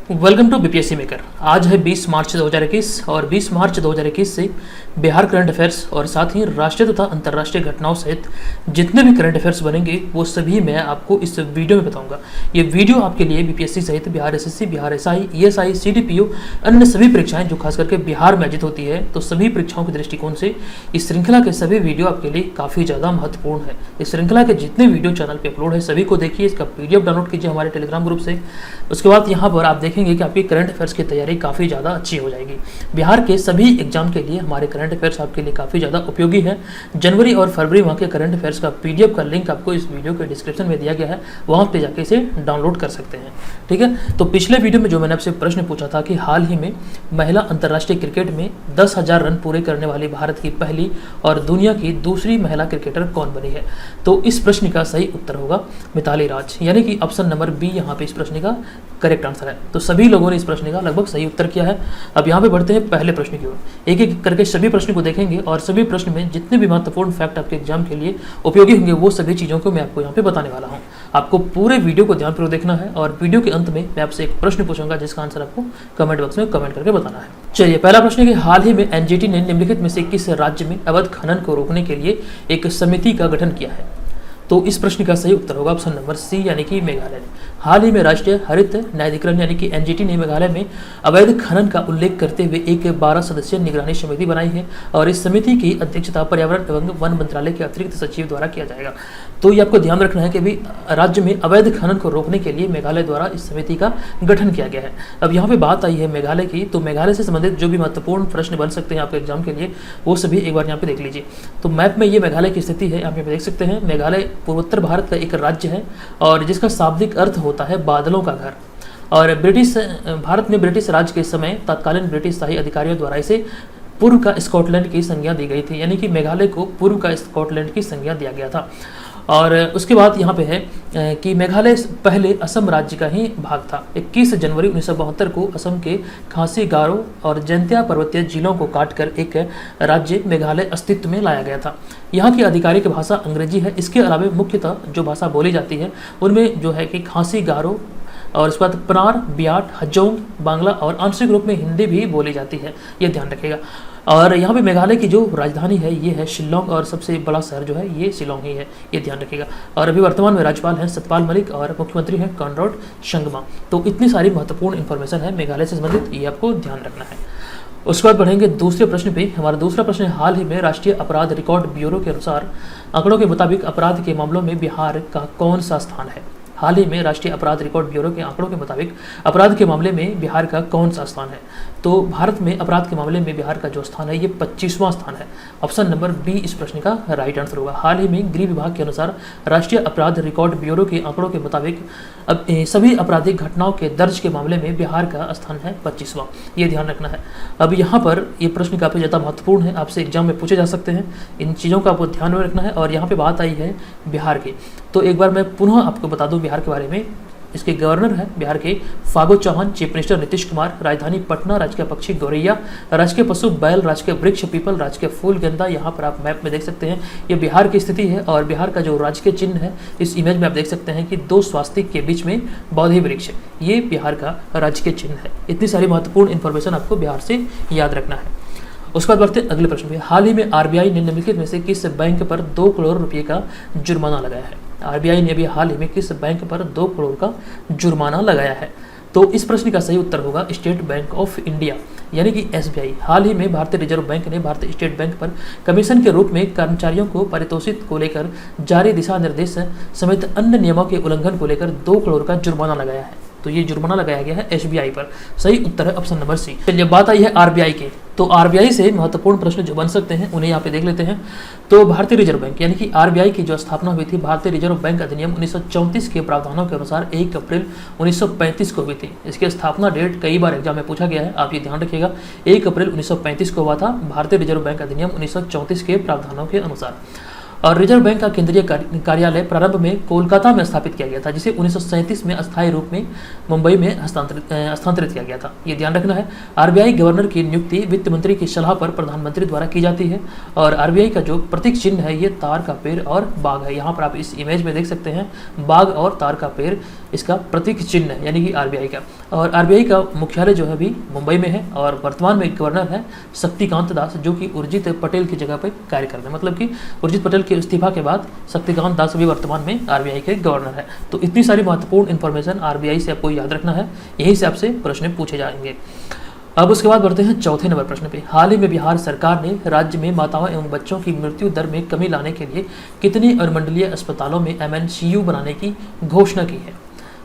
Welcome to BPSC maker. आज है 20 मार्च 2021 और 20 मार्च 2021 से बिहार करंट अफेयर्स और साथ ही राष्ट्रीय तथा अंतर्राष्ट्रीय घटनाओं सहित जितने भी करंट अफेयर्स बनेंगे वो सभी मैं आपको इस वीडियो में बताऊंगा। ये वीडियो आपके लिए बीपीएससी सहित Bihar SSC, Bihar SI, ESI, CDPO, अन्य सभी परीक्षाएं जो खास करके बिहार में आयोजित होती है, तो सभी परीक्षाओं के दृष्टिकोण से इस श्रृंखला के सभी वीडियो आपके लिए काफ़ी ज़्यादा महत्वपूर्ण है। इस श्रृंखला के जितने वीडियो चैनल पर अपलोड है सभी को देखिए, इसका PDF डाउनलोड कीजिए हमारे टेलीग्राम ग्रुप से। उसके बाद यहाँ पर आप देखेंगे कि आपकी करंट अफेयर्स की तैयारी काफ़ी ज़्यादा अच्छी हो जाएगी। बिहार के सभी एग्जाम के लिए हमारे करंट अफेयर्स आपके लिए काफ़ी ज़्यादा उपयोगी है। जनवरी और फरवरी माह के करंट अफेयर्स का PDF का लिंक आपको इस वीडियो के डिस्क्रिप्शन में दिया गया है, वहाँ पे जाके इसे डाउनलोड कर सकते हैं। ठीक है, तो पिछले वीडियो में जो मैंने आपसे प्रश्न पूछा था कि हाल ही में महिला अंतर्राष्ट्रीय क्रिकेट में 10,000 रन पूरे करने वाली भारत की पहली और दुनिया की दूसरी महिला क्रिकेटर कौन बनी है, तो इस प्रश्न का सही उत्तर होगा मिताली राज, यानी कि ऑप्शन नंबर बी यहाँ पे इस प्रश्न का करेक्ट आंसर है। तो सभी लोगों ने इस प्रश्न का लगभग सही उत्तर किया है। अब यहाँ पे बढ़ते हैं पहले प्रश्न की ओर। एक एक करके सभी प्रश्न को देखेंगे और सभी प्रश्न में जितने भी महत्वपूर्ण फैक्ट आपके एग्जाम के लिए उपयोगी होंगे वो सभी चीज़ों को मैं आपको यहाँ पे बताने वाला हूँ। आपको पूरे वीडियो को ध्यानपूर्वक देखना है और वीडियो के अंत में मैं आपसे एक प्रश्न पूछूंगा जिसका आंसर आपको कमेंट बॉक्स में कमेंट करके बताना है। चलिए, पहला प्रश्न है कि हाल ही में एनजीटी ने निम्नलिखित में से किस राज्य में अवैध खनन को रोकने के लिए एक समिति का गठन किया है, तो इस प्रश्न का सही उत्तर होगा ऑप्शन नंबर सी, यानी कि मेघालय। हाल ही में राष्ट्रीय हरित न्यायाधिकरण यानी कि एनजीटी ने मेघालय में अवैध खनन का उल्लेख करते हुए एक 12 सदस्यीय निगरानी समिति बनाई है और इस समिति की अध्यक्षता पर्यावरण एवं वन मंत्रालय के अतिरिक्त सचिव द्वारा किया जाएगा। तो ये आपको ध्यान रखना है कि भी राज्य में अवैध खनन को रोकने के लिए मेघालय द्वारा इस समिति का गठन किया गया है। अब यहाँ पे बात आई है मेघालय की, तो मेघालय से संबंधित जो भी महत्वपूर्ण प्रश्न बन सकते हैं आपके एग्जाम के लिए वो सभी एक बार यहाँ पे देख लीजिए। तो मैप में ये मेघालय की स्थिति है, आप यहाँ पे देख सकते हैं। मेघालय पूर्वोत्तर भारत का एक राज्य है और जिसका शाब्दिक अर्थ होता है बादलों का घर। और भारत में ब्रिटिश राज के समय तत्कालीन ब्रिटिश शाही अधिकारियों द्वारा इसे पूर्व का स्कॉटलैंड की संज्ञा दी गई थी, यानी कि मेघालय को पूर्व का स्कॉटलैंड की संज्ञा दिया गया था। और उसके बाद यहाँ पे है कि मेघालय पहले असम राज्य का ही भाग था। 21 जनवरी 1972 को असम के खासी, गारो और जैंतिया पर्वतीय जिलों को काटकर एक राज्य मेघालय अस्तित्व में लाया गया था। यहाँ की आधिकारिक भाषा अंग्रेजी है। इसके अलावा मुख्यतः जो भाषा बोली जाती है उनमें जो है कि खासी, गारो और उसके बाद पनार, बियाट, हजोंग, बांग्ला और आंशिक रूप में हिंदी भी बोली जाती है, ये ध्यान रखिएगा। और यहाँ पे मेघालय की जो राजधानी है ये है शिलोंग और सबसे बड़ा शहर जो है ये शिलोंग ही है, ये ध्यान रखिएगा। और अभी वर्तमान में राज्यपाल हैं सतपाल मलिक और मुख्यमंत्री हैं कॉनराड संगमा। तो इतनी सारी महत्वपूर्ण इंफॉर्मेशन है मेघालय से संबंधित, ये आपको ध्यान रखना है। उसके बाद बढ़ेंगे दूसरे प्रश्न पे। हमारा दूसरा प्रश्न है, हाल ही में राष्ट्रीय अपराध रिकॉर्ड ब्यूरो के अनुसार आंकड़ों के मुताबिक अपराध के मामलों में बिहार का कौन सा स्थान है। हाल ही में राष्ट्रीय अपराध रिकॉर्ड ब्यूरो के आंकड़ों के मुताबिक अपराध के मामले में बिहार का कौन सा स्थान है, तो भारत में अपराध के मामले में बिहार का जो स्थान है ये 25वां स्थान है। ऑप्शन नंबर बी इस प्रश्न का राइट आंसर होगा। हाल ही में गृह विभाग के अनुसार राष्ट्रीय अपराध रिकॉर्ड ब्यूरो के आंकड़ों के मुताबिक अब सभी आपराधिक घटनाओं के दर्ज के मामले में बिहार का स्थान है 25वां, ये ध्यान रखना है। अब यहाँ पर ये प्रश्न काफ़ी ज़्यादा महत्वपूर्ण है, आपसे एग्जाम में पूछे जा सकते हैं, इन चीज़ों का आपको ध्यान में रखना है। और यहाँ पर बात आई है बिहार की, तो एक बार मैं पुनः आपको बता दूँ बिहार के बारे में। इसके गवर्नर है बिहार के फागू चौहान, चीफ मिनिस्टर नीतीश कुमार, राजधानी पटना, राजकीय पक्षी गौरैया, राजकीय पशु बैल, राजकीय वृक्ष पीपल, राजकीय फूल गेंदा। यहाँ पर आप मैप में देख सकते हैं ये बिहार की स्थिति है। और बिहार का जो राजकीय चिन्ह है इस इमेज में आप देख सकते हैं कि 2 स्वास्तिक के बीच में बौद्धि वृक्ष, ये बिहार का राजकीय चिन्ह है। इतनी सारी महत्वपूर्ण इंफॉर्मेशन आपको बिहार से याद रखना है। उसके बाद बढ़ते अगले प्रश्न में। हाल ही में आरबीआई ने निम्नलिखित में से किस बैंक पर 2 करोड़ रुपये का जुर्माना लगाया है। आरबीआई ने भी हाल ही में किस बैंक पर 2 करोड़ का जुर्माना लगाया है, तो इस प्रश्न का सही उत्तर होगा स्टेट बैंक ऑफ इंडिया, यानी कि एसबीआई। हाल ही में भारतीय रिजर्व बैंक ने भारतीय स्टेट बैंक पर कमीशन के रूप में कर्मचारियों को पारितोषिक को लेकर जारी दिशा निर्देश समेत अन्य नियमों के उल्लंघन को लेकर 2 करोड़ का जुर्माना लगाया है। तो ये जुर्माना लगाया गया है एसबीआई पर। सही उत्तर है ऑप्शन नंबर सी। चलिए, बात आई है आरबीआई की, तो आरबीआई से महत्वपूर्ण प्रश्न जो बन सकते हैं उन्हें यहाँ पे देख लेते हैं। तो भारतीय रिजर्व बैंक यानी कि आरबीआई की जो स्थापना हुई थी भारतीय रिजर्व बैंक अधिनियम 1934 के प्रावधानों के अनुसार 1 अप्रैल 1935 को हुई थी। इसकी स्थापना डेट कई बार एग्जाम में पूछा गया है, आप ये ध्यान रखिएगा। 1 अप्रैल 1935 को हुआ था भारतीय रिजर्व बैंक अधिनियम 1934 के प्रावधानों के अनुसार। और रिजर्व बैंक का केंद्रीय कार्यालय प्रारंभ में कोलकाता में स्थापित किया गया था, जिसे 1937 में अस्थायी रूप में मुंबई में हस्तांतरित किया गया था। ये ध्यान रखना है। आरबीआई गवर्नर की नियुक्ति वित्त मंत्री की सलाह पर प्रधानमंत्री द्वारा की जाती है। और आरबीआई का जो प्रतीक चिन्ह है ये तार का पेड़ और बाघ है। यहाँ पर आप इस इमेज में देख सकते हैं बाघ और तार का पेड़ इसका प्रतीक चिन्ह है, यानी कि आरबीआई का। और आरबीआई का मुख्यालय जो है अभी मुंबई में है और वर्तमान में गवर्नर है शक्तिकांत दास, जो कि उर्जित पटेल की जगह पर कार्य कर रहे हैं। मतलब कि उर्जित पटेल के इस्तीफा के बाद शक्तिकांत दास अभी वर्तमान में आरबीआई के गवर्नर है। तो इतनी सारी महत्वपूर्ण इन्फॉर्मेशन आरबीआई से आपको याद रखना है, यहीं से आपसे प्रश्न पूछे जाएंगे। अब उसके बाद बढ़ते हैं चौथे नंबर प्रश्न पे। हाल ही में बिहार सरकार ने राज्य में माताओं एवं बच्चों की मृत्यु दर में कमी लाने के लिए कितने अनुमंडलीय अस्पतालों में एमएनसीयू बनाने की घोषणा की है?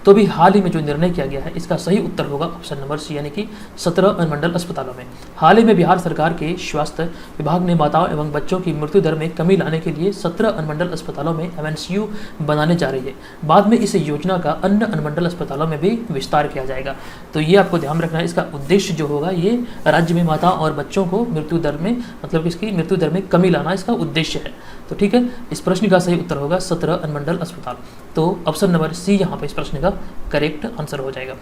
तो भी हाल ही में जो निर्णय किया गया है इसका सही उत्तर होगा ऑप्शन नंबर सी, यानी कि 17 अनुमंडल अस्पतालों में। हाल ही में बिहार सरकार के स्वास्थ्य विभाग ने माताओं एवं बच्चों की मृत्यु दर में कमी लाने के लिए 17 अनुमंडल अस्पतालों में एमएनसीयू बनाने जा रही है। बाद में इस योजना का अन्य अनुमंडल अस्पतालों में भी विस्तार किया जाएगा। तो ये आपको ध्यान रखना है, इसका उद्देश्य जो होगा ये राज्य में माताओं और बच्चों को मृत्यु दर में, मतलब इसकी मृत्यु दर में कमी लाना इसका उद्देश्य है। तो ठीक है, इस प्रश्न का सही उत्तर होगा 17 अनुमंडल अस्पताल। तो ऑप्शन नंबर सी यहाँ पे इस प्रश्न का करेक्ट आंसर हो जाएगा।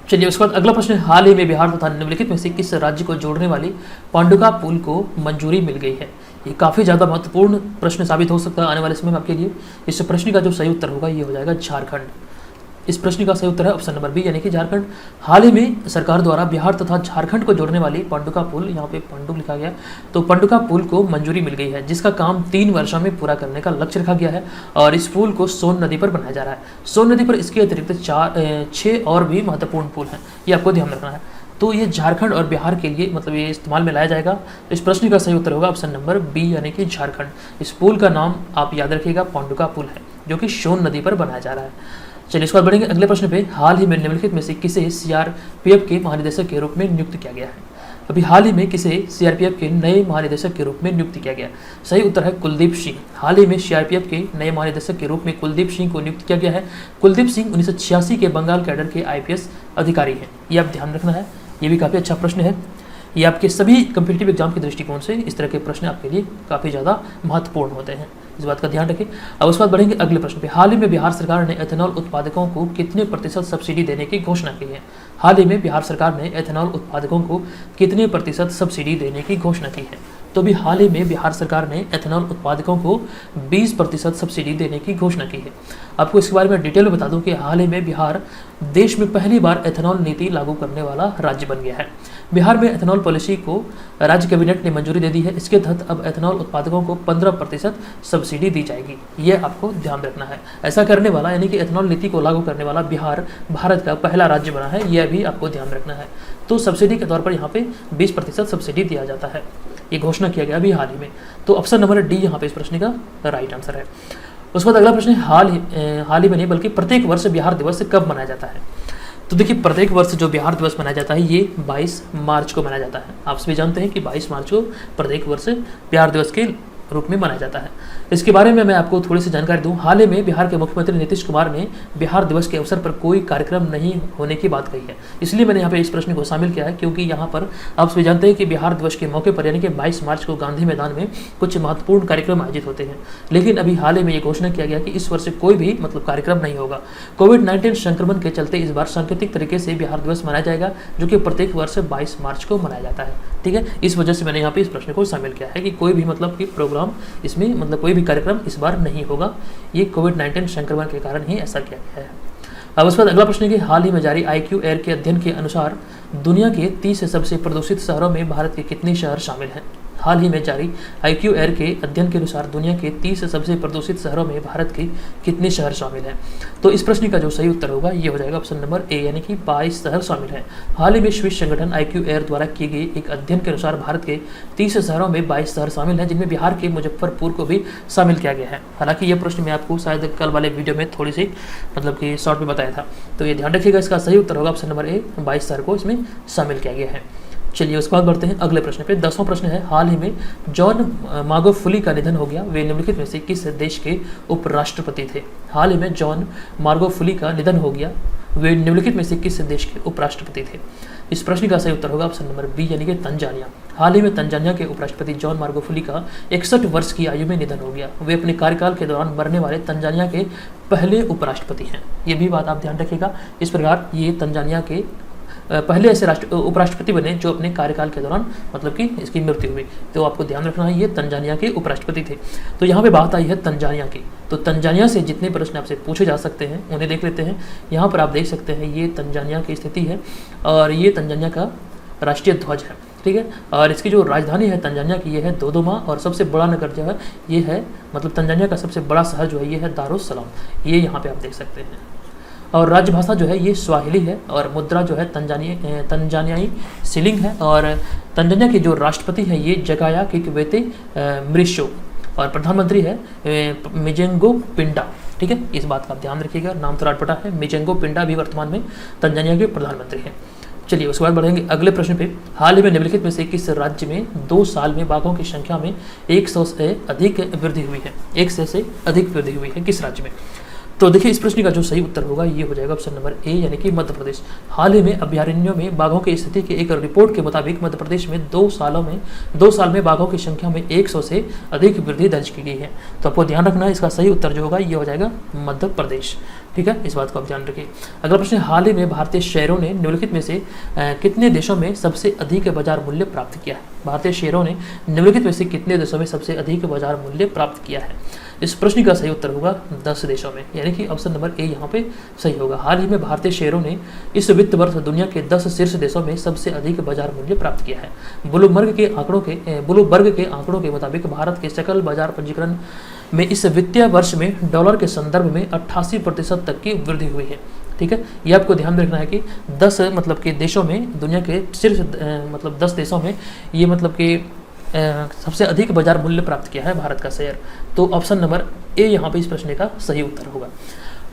चलिए उसके बाद अगला प्रश्न, हाल ही में बिहार तथा निम्नलिखित में से किस राज्य को जोड़ने वाली पांडुका पुल को मंजूरी मिल गई है? ये काफ़ी ज़्यादा महत्वपूर्ण प्रश्न साबित हो सकता है आने वाले समय में आपके लिए। इस प्रश्न का जो सही उत्तर होगा ये हो जाएगा झारखंड। इस प्रश्न का सही उत्तर है ऑप्शन नंबर बी, यानी कि झारखंड। हाल ही में सरकार द्वारा बिहार तथा झारखंड को जोड़ने वाली पांडुका पुल, यहाँ पे पांडुक लिखा गया, तो पांडुका पुल को मंजूरी मिल गई है, जिसका काम 3 वर्षों में पूरा करने का लक्ष्य रखा गया है। और इस पुल को सोन नदी पर बनाया जा रहा है। सोन नदी पर इसके अतिरिक्त 6 और भी महत्वपूर्ण पुल हैं, ये आपको ध्यान रखना है। तो ये झारखंड और बिहार के लिए मतलब ये इस्तेमाल में लाया जाएगा। तो इस प्रश्न का सही उत्तर होगा ऑप्शन नंबर बी, यानी कि झारखंड। इस पुल का नाम आप याद रखिएगा पांडुका पुल है, जो कि सोन नदी पर बनाया जा रहा है। चलिए इसके बाद बढ़ेंगे अगले प्रश्न पे। हाल ही में निम्नलिखित में से किसे सीआरपीएफ के महानिदेशक के रूप में नियुक्त किया गया है? अभी हाल ही में किसे सीआरपीएफ के नए महानिदेशक के रूप में नियुक्त किया गया? सही उत्तर है कुलदीप सिंह। हाल ही में सीआरपीएफ के नए महानिदेशक के रूप में कुलदीप सिंह को नियुक्त किया गया है। कुलदीप सिंह 1986 के बंगाल कैडर के आईपीएस अधिकारी हैं, ये आप ध्यान रखना है। ये भी काफ़ी अच्छा प्रश्न है। ये आपके सभी कम्पिटिटिव एग्जाम के दृष्टिकोण से इस तरह के प्रश्न आपके लिए काफ़ी ज़्यादा महत्वपूर्ण होते हैं, इस बात का ध्यान रखें। अब उसके बाद बढ़ेंगे अगले प्रश्न पे। हाल ही में बिहार सरकार ने एथेनॉल उत्पादकों को कितने प्रतिशत सब्सिडी देने की घोषणा की है? हाल ही में बिहार सरकार ने एथेनॉल उत्पादकों को कितने प्रतिशत सब्सिडी देने की घोषणा की है? तो भी हाल ही में बिहार सरकार ने एथेनॉल उत्पादकों को 20% सब्सिडी देने की घोषणा की है। आपको इसके बारे में डिटेल में बता दूं कि हाल ही में बिहार देश में पहली बार एथेनॉल नीति लागू करने वाला राज्य बन गया है। बिहार में एथेनॉल पॉलिसी को राज्य कैबिनेट ने मंजूरी दे दी है। इसके तहत अब एथेनॉल उत्पादकों को 15% सब्सिडी दी जाएगी, यह आपको ध्यान रखना है। ऐसा करने वाला यानी कि एथेनॉल नीति को लागू करने वाला बिहार भारत का पहला राज्य बना है, यह भी आपको ध्यान रखना है। तो सब्सिडी के तौर पर यहाँ पे 20% सब्सिडी दिया जाता है, ये घोषणा किया गया अभी हाल ही में। तो ऑप्शन नंबर डी यहाँ पे इस प्रश्न का राइट आंसर है। उसके बाद अगला प्रश्न है, हाल ही में नहीं बल्कि प्रत्येक वर्ष बिहार दिवस कब मनाया जाता है? तो देखिए प्रत्येक वर्ष जो बिहार दिवस मनाया जाता है ये 22 मार्च को मनाया जाता है। आप सभी जानते हैं कि 22 मार्च को प्रत्येक वर्ष बिहार दिवस के रूप में मनाया जाता है। इसके बारे में मैं आपको थोड़ी सी जानकारी दूं। हाल ही में बिहार के मुख्यमंत्री नीतीश कुमार ने बिहार दिवस के अवसर पर कोई कार्यक्रम नहीं होने की बात कही है, इसलिए मैंने यहाँ पे इस प्रश्न को शामिल किया है, क्योंकि यहाँ पर आप सभी जानते हैं कि बिहार दिवस के मौके पर यानी कि 22 मार्च को गांधी मैदान में कुछ महत्वपूर्ण कार्यक्रम आयोजित होते हैं। लेकिन अभी हाल ही में ये घोषणा किया गया कि इस वर्ष कोई भी मतलब कार्यक्रम नहीं होगा। कोविड-19 संक्रमण के चलते इस बार सांकेतिक तरीके से बिहार दिवस मनाया जाएगा, जो कि प्रत्येक वर्ष 22 मार्च को मनाया जाता है। ठीक है, इस वजह से मैंने यहाँ पे इस प्रश्न को शामिल किया है कि कोई भी मतलब कि प्रोग्राम इसमें मतलब कोई भी कार्यक्रम इस बार नहीं होगा। ये कोविड-19 संक्रमण के कारण ही ऐसा किया गया है। अब उसके बाद अगला प्रश्न है कि हाल ही में जारी IQ एयर के अध्ययन के अनुसार दुनिया के 30 सबसे प्रदूषित शहरों में भारत के कितने शहर शामिल हैं? हाल ही में जारी IQ एयर के अध्ययन के अनुसार दुनिया के 30 सबसे प्रदूषित शहरों में भारत के कितने शहर शामिल हैं? तो इस प्रश्न का जो सही उत्तर होगा ये हो जाएगा ऑप्शन नंबर ए, यानी कि 22 शहर शामिल हैं। हाल ही में स्विस संगठन IQ एयर द्वारा किए गए एक अध्ययन के अनुसार भारत के 30 शहरों में 22 शहर शामिल हैं, जिनमें बिहार के मुजफ्फरपुर को भी शामिल किया गया है। हालांकि यह प्रश्न मैं आपको शायद कल वाले वीडियो में थोड़ी सी मतलब कि शॉर्ट में बताया था, तो ये ध्यान रखिएगा। इसका सही उत्तर होगा ऑप्शन नंबर ए, 22 शहर को इसमें शामिल किया गया है। चलिए उसके बाद बढ़ते हैं अगले प्रश्न पे। 10वां प्रश्न है, हाल ही में जॉन मार्गोफुली का निधन हो गया, वे निम्नलिखित में से किस देश के उपराष्ट्रपति थे? हाल ही में जॉन मार्गोफुली का निधन हो गया, वे निम्नलिखित में से किस देश के उपराष्ट्रपति थे? इस प्रश्न का सही उत्तर होगा ऑप्शन नंबर बी यानी कि तंजानिया। हाल ही में तंजानिया के उपराष्ट्रपति जॉन मार्गोफुली का 61 वर्ष की आयु में निधन हो गया। वे अपने कार्यकाल के दौरान मरने वाले तंजानिया के पहले उपराष्ट्रपति हैं। ये भी बात आप ध्यान रखिएगा। इस प्रकार ये तंजानिया के पहले ऐसे उपराष्ट्रपति बने जो अपने कार्यकाल के दौरान मतलब कि इसकी मृत्यु हुई। तो आपको ध्यान रखना है ये तंजानिया के उपराष्ट्रपति थे। तो यहाँ पे बात आई है तंजानिया की। तो तंजानिया से जितने प्रश्न आपसे पूछे जा सकते हैं उन्हें देख लेते हैं। यहाँ पर आप देख सकते हैं ये तंजानिया की स्थिति है और ये तंजानिया का राष्ट्रीय ध्वज है, ठीक है। और इसकी जो राजधानी है तंजानिया की ये है दोदोमा और सबसे बड़ा नगर जो है ये है मतलब तंजानिया का सबसे बड़ा शहर जो है ये है दारुस्सलाम। ये यहाँ पे आप देख सकते हैं। और राजभाषा जो है ये स्वाहिली है और मुद्रा जो है तंजानियाई शिलिंग है। और तंजानिया के जो राष्ट्रपति है ये जगाया किकवेते मृशो और प्रधानमंत्री है मिजेंगो पिंडा, ठीक है। इस बात का आप ध्यान रखिएगा, नाम तो राटपटा है। मिजेंगो पिंडा भी वर्तमान में तंजानिया के प्रधानमंत्री हैं। चलिए उसके बाद बढ़ेंगे अगले प्रश्न पे। हाल ही में निम्नलिखित में से किस राज्य में 2 साल में बाघों की संख्या में 100 से अधिक वृद्धि हुई है? 100 से अधिक वृद्धि हुई है किस राज्य में? तो देखिए इस प्रश्न का जो सही उत्तर होगा ये हो जाएगा ऑप्शन नंबर ए यानी कि मध्य प्रदेश। हाल ही में अभयारण्यों में बाघों की स्थिति की एक रिपोर्ट के मुताबिक मध्य प्रदेश में 2 साल में बाघों की संख्या में 100 से अधिक वृद्धि दर्ज की गई है। तो आपको ध्यान रखना है इसका सही उत्तर जो होगा ये हो जाएगा मध्य प्रदेश, ठीक है। इस बात को आप ध्यान रखिए। अगला प्रश्न, हाल ही में भारतीय शेयरों ने निम्नलिखित में से कितने देशों में सबसे अधिक बाजार मूल्य प्राप्त किया है? भारतीय शेयरों ने निम्नलिखित में से कितने देशों में सबसे अधिक बाजार मूल्य प्राप्त किया है? इस प्रश्न का सही उत्तर होगा 10 देशों में, यानी कि ऑप्शन नंबर ए यहाँ पे सही होगा। हाल ही में भारतीय शेयरों ने इस वित्त वर्ष दुनिया के 10 शीर्ष देशों में सबसे अधिक बाजार मूल्य प्राप्त किया है। ब्लूमबर्ग के आंकड़ों के मुताबिक भारत के सकल बाजार पंजीकरण में इस वित्तीय वर्ष में डॉलर के संदर्भ में 88% तक की वृद्धि हुई है, ठीक है। ये आपको ध्यान रखना है कि 10 मतलब के देशों में, दुनिया के शीर्ष मतलब 10 देशों में ये मतलब कि सबसे अधिक बाजार मूल्य प्राप्त किया है भारत का शेयर। तो ऑप्शन नंबर ए यहाँ पे इस प्रश्न का सही उत्तर होगा।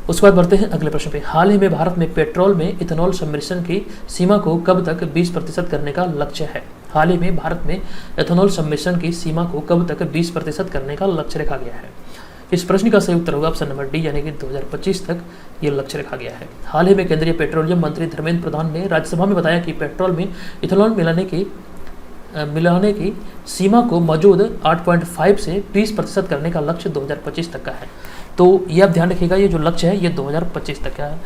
उसके बाद बढ़ते हैं अगले प्रश्न पे। हाल ही में भारत में पेट्रोल में इथेनॉल सम्मिश्रण की सीमा को कब तक 20% करने का लक्ष्य है? हाल ही में भारत में इथेनॉल सम्मिश्रण की सीमा को कब तक 20% करने का लक्ष्य रखा गया है? इस प्रश्न का सही उत्तर होगा ऑप्शन नंबर डी यानी कि 2025 तक ये लक्ष्य रखा गया है। हाल ही में केंद्रीय पेट्रोलियम मंत्री धर्मेंद्र प्रधान ने राज्यसभा में बताया कि पेट्रोल में इथेनॉल मिलाने की सीमा को मौजूद 8.5 से 20% करने का लक्ष्य 2025 तक का है। तो ये आप ध्यान रखिएगा, ये जो लक्ष्य है ये 2025 तक का है।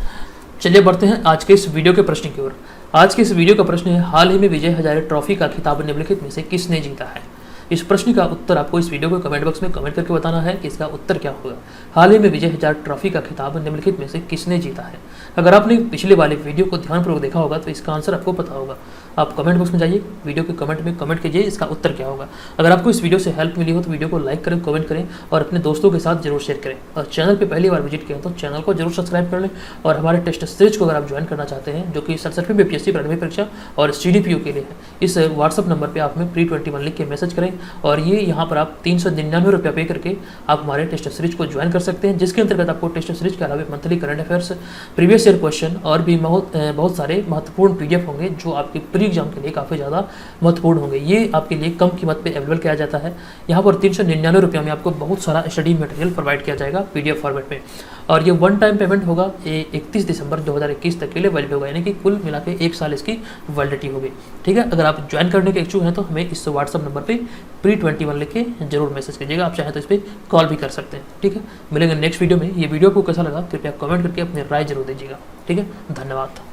चलिए बढ़ते हैं आज के इस वीडियो के प्रश्न की ओर। आज के इस वीडियो का प्रश्न है, हाल ही में विजय हजारे ट्रॉफी का खिताब निम्नलिखित में से किसने जीता है? इस प्रश्न का उत्तर आपको इस वीडियो को कमेंट बॉक्स में कमेंट करके बताना है कि इसका उत्तर क्या होगा। हाल ही में विजय हजारे ट्रॉफी का खिताब निम्नलिखित में से किसने जीता है? अगर आपने पिछले वाले वीडियो को ध्यानपूर्वक देखा होगा तो इसका आंसर आपको पता होगा। आप कमेंट बॉक्स में जाइए, वीडियो के कमेंट में कमेंट कीजिए इसका उत्तर क्या होगा। अगर आपको इस वीडियो से हेल्प मिली हो तो वीडियो को लाइक करें, कमेंट करें और अपने दोस्तों के साथ जरूर शेयर करें। और चैनल पे पहली बार विजिट किया तो चैनल को जरूर सब्सक्राइब कर लें। और हमारे टेस्ट सीरीज को अगर आप ज्वाइन करना चाहते हैं जो कि 67वीं बीपीएससी प्रारंभिक परीक्षा और CDPO के लिए है, इस व्हाट्सअप नंबर पर आप हमें pre21 लिख के मैसेज करें और ये यहाँ पर आप 399 रुपया पे करके आप हमारे टेस्ट सीरीज को ज्वाइन कर सकते हैं, जिसके अंतर्गत आपको टेस्ट सीरीज के अलावा monthly current affairs, previous year question और भी बहुत सारे महत्वपूर्ण PDF होंगे जो आपके प्री एग्जाम के लिए काफ़ी ज़्यादा महत्वपूर्ण होंगे। ये आपके लिए कम कीमत पे अवेलेबल किया जाता है। यहाँ पर 399 रुपया में आपको बहुत सारा स्टडी मटेरियल प्रोवाइड किया जाएगा PDF फॉर्मेट में। और ये वन टाइम पेमेंट होगा, ये 31 दिसंबर 2021 तक के लिए वैलिड होगा, यानी कि कुल मिला के 1 साल इसकी वैलिडिटी होगी, ठीक है। अगर आप ज्वाइन करने के इच्छुक हैं तो हमें इस व्हाट्सअप नंबर पे pre21 लिख के जरूर मैसेज कीजिएगा। आप चाहें तो इस पर कॉल भी कर सकते हैं, ठीक है। मिलेंगे नेक्स्ट वीडियो में। ये वीडियो को कैसा लगा कृपया कमेंट करके अपनी राय जरूर दीजिएगा, ठीक है। धन्यवाद।